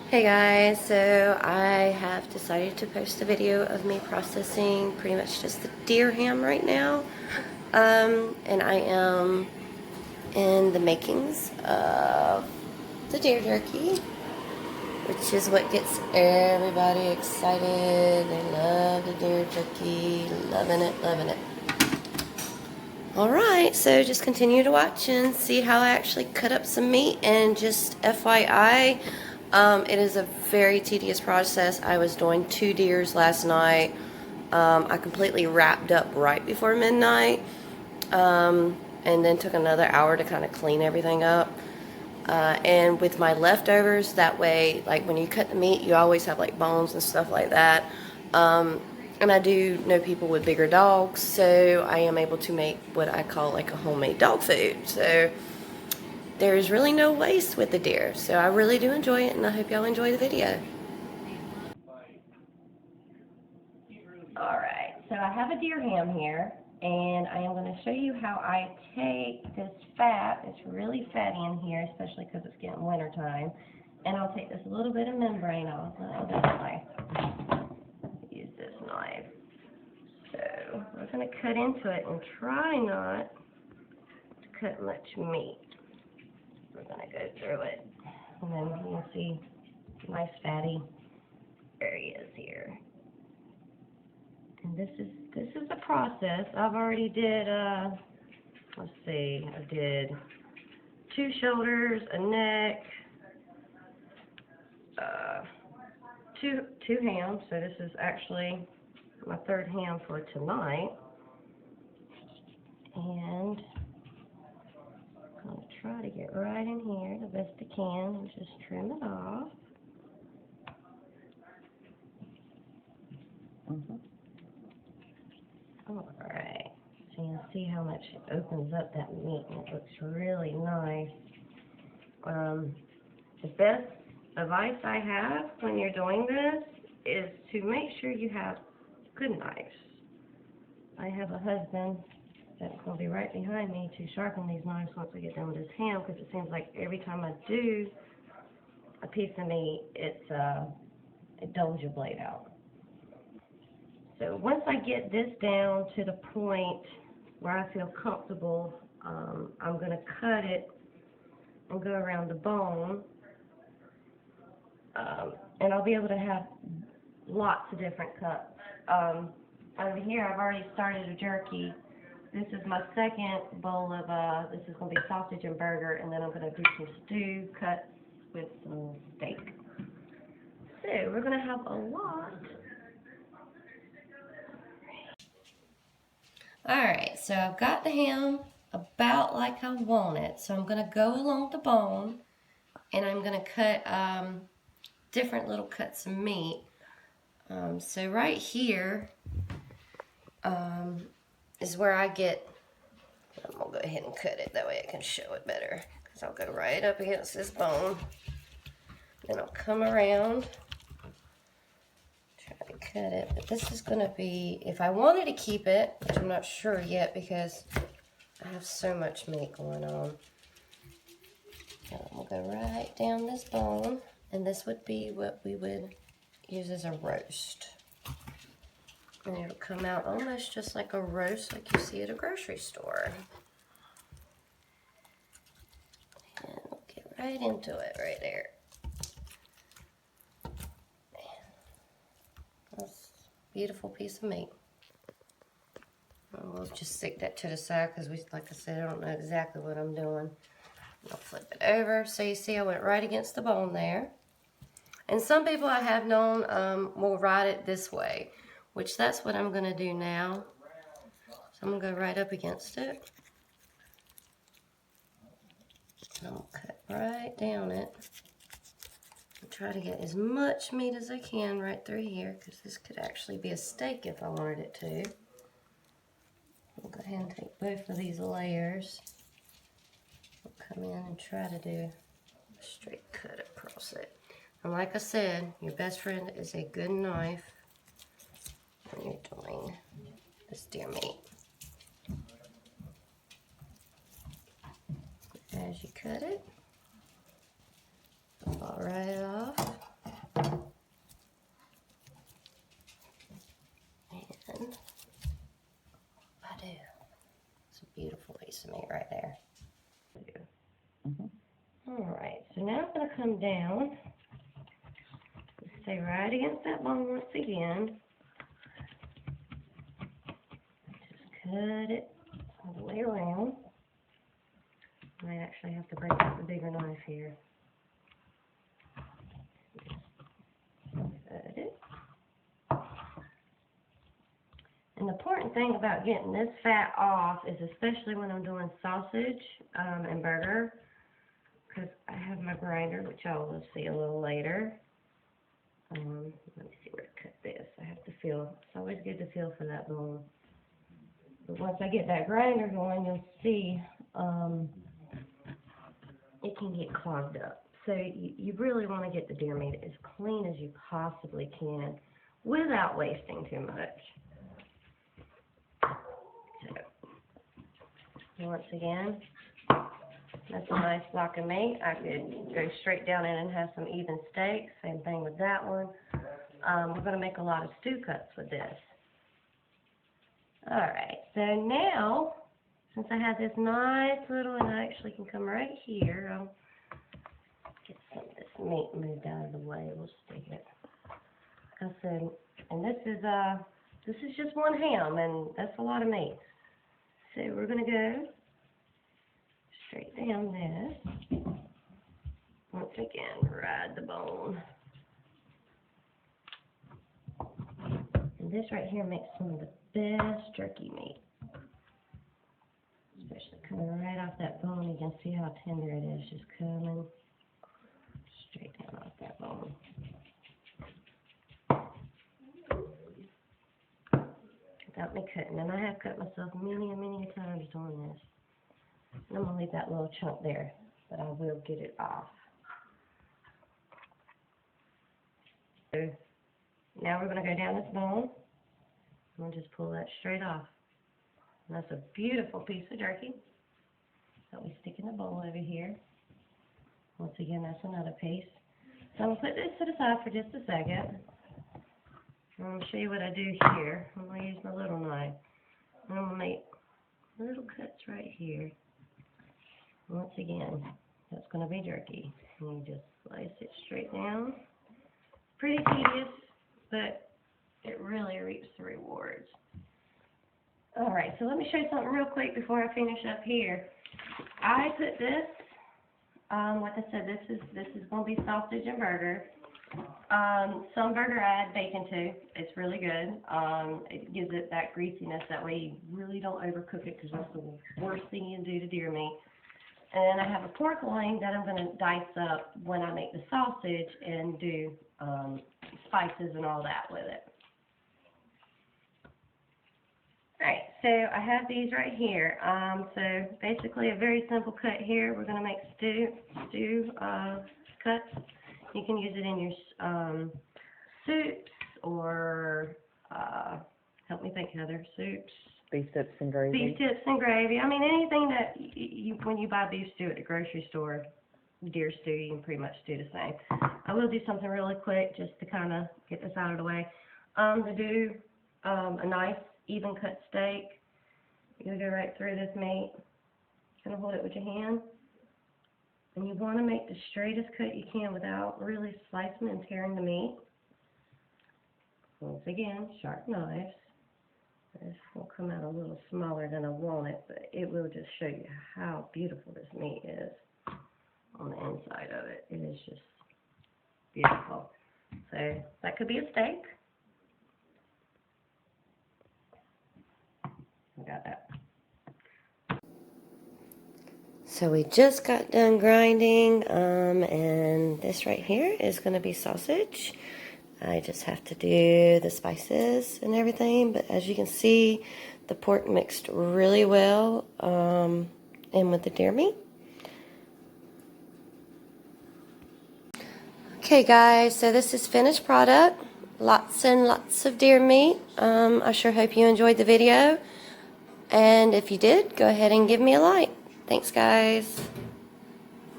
Hey guys, so I have decided to post a video of me processing pretty much just the deer ham right now. And I am in the makings of the deer jerky, which is what gets everybody excited. They love the deer jerky, loving it, loving it. Alright, so just continue to watch and see how I actually cut up some meat. And just FYI, it is a very tedious process. I was doing 2 deers last night. I completely wrapped up right before midnight, and then took another hour to kind of clean everything up. And with my leftovers, that way, like when you cut the meat, you always have like bones and stuff like that. And I do know people with bigger dogs, so I am able to make what I call like a homemade dog food. So there's really no waste with the deer. So I really do enjoy it, and I hope y'all enjoy the video. Alright, so I have a deer ham here, and I am going to show you how I take this fat. It's really fatty in here, especially because it's getting winter time. And I'll take this little bit of membrane off. Oh, this knife. Use this knife. So we're going to cut into it and try not to cut much meat. We're going to go through it, and then you'll see nice fatty areas here. And this is the process. I've already did let's see, I did 2 shoulders, a neck, two hams. So this is actually my 3rd ham for tonight. And I'm going to try to get right in here the best I can and just trim it off. Alright, so you can see how much it opens up that meat, and it looks really nice. The best advice I have when you're doing this is to make sure you have good knives. I have a husband that's going to be right behind me to sharpen these knives once I get done with this ham, because it seems like every time I do a piece of meat, it dulls your blade out. So once I get this down to the point where I feel comfortable, I'm going to cut it and go around the bone, and I'll be able to have lots of different cuts. Over here, I've already started a jerky. This is my 2nd bowl of, this is going to be sausage and burger, and then I'm going to do some stew cuts with some steak. So we're going to have a lot. Alright, so I've got the ham about like I want it. So I'm going to go along the bone, and I'm going to cut different little cuts of meat. So right here is where I get, I'm going to go ahead and cut it, that way I can show it better. Because I'll go right up against this bone, then I'll come around, try to cut it. But this is going to be, if I wanted to keep it, which I'm not sure yet because I have so much meat going on. I'm going to go right down this bone, and this would be what we would use as a roast. And it'll come out almost just like a roast like you see at a grocery store. And we'll get right into it right there. That's a beautiful piece of meat. And we'll just stick that to the side because, like I said, I don't know exactly what I'm doing. I'll flip it over. So you see I went right against the bone there. And some people I have known will ride it this way, which that's what I'm going to do now. So I'm going to go right up against it. And I'm going to cut right down it. And try to get as much meat as I can right through here, because this could actually be a steak if I wanted it to. I'll go ahead and take both of these layers. I'll come in and try to do a straight cut across it. And like I said, your best friend is a good knife when you're doing this deer meat. As you cut it, fall right off. come down, stay right against that bone once again. Just cut it all the way around. I might actually have to break out the bigger knife here. Cut it. And the important thing about getting this fat off is, especially when I'm doing sausage and burger, because I have my grinder, which I will see a little later. Let me see where to cut this. I have to feel. It's always good to feel for that bone. But once I get that grinder going, you'll see it can get clogged up. So you really want to get the deer meat as clean as you possibly can without wasting too much. So, once again, that's a nice block of meat. I could go straight down in and have some even steaks. Same thing with that one. We're going to make a lot of stew cuts with this. Alright, so now, since I have this nice little, and I actually can come right here, I'll get some of this meat moved out of the way. We'll stick it. Like I said, and this is just one ham, and that's a lot of meat. So we're going to go straight down this. Once again, ride the bone. And this right here makes some of the best jerky meat. Especially coming right off that bone. You can see how tender it is, just coming straight down off that bone. Without me cutting. And I have cut myself many and many times doing this. And I'm going to leave that little chunk there, but I will get it off. So now we're going to go down this bone. I'm going to just pull that straight off. And that's a beautiful piece of jerky that we stick in the bowl over here. Once again, that's another piece. So I'm going to put this to the side for just a second. I'm going to show you what I do here. I'm going to use my little knife. And I'm going to make little cuts right here. Once again, that's going to be jerky. And you just slice it straight down. Pretty tedious, but it really reaps the rewards. Alright, so let me show you something real quick before I finish up here. I put this, like I said, this is going to be sausage and burger. Some burger I add bacon to. It's really good. It gives it that greasiness. That way you really don't overcook it, because that's the worst thing you can do to deer meat. And I have a pork loin that I'm going to dice up when I make the sausage and do spices and all that with it. Alright, so I have these right here. So basically a very simple cut here. We're going to make stew cuts. You can use it in your soups or, help me think, Heather, soups. Beef tips and gravy. Beef tips and gravy. I mean, anything that when you buy beef stew at the grocery store, deer stew, you can pretty much do the same. I will do something really quick just to kind of get this out of the way. To do a nice even cut steak, you're going to go right through this meat. Kind of hold it with your hand. And you want to make the straightest cut you can without really slicing and tearing the meat. Once again, sharp knives. This will come out a little smaller than I want it, but it will just show you how beautiful this meat is on the inside of it. It is just beautiful. So that could be a steak. I got that. So we just got done grinding, and this right here is going to be sausage. I just have to do the spices and everything, but as you can see, the pork mixed really well in with the deer meat. Okay guys, so this is finished product. Lots and lots of deer meat. I sure hope you enjoyed the video, and if you did, go ahead and give me a like. Thanks guys.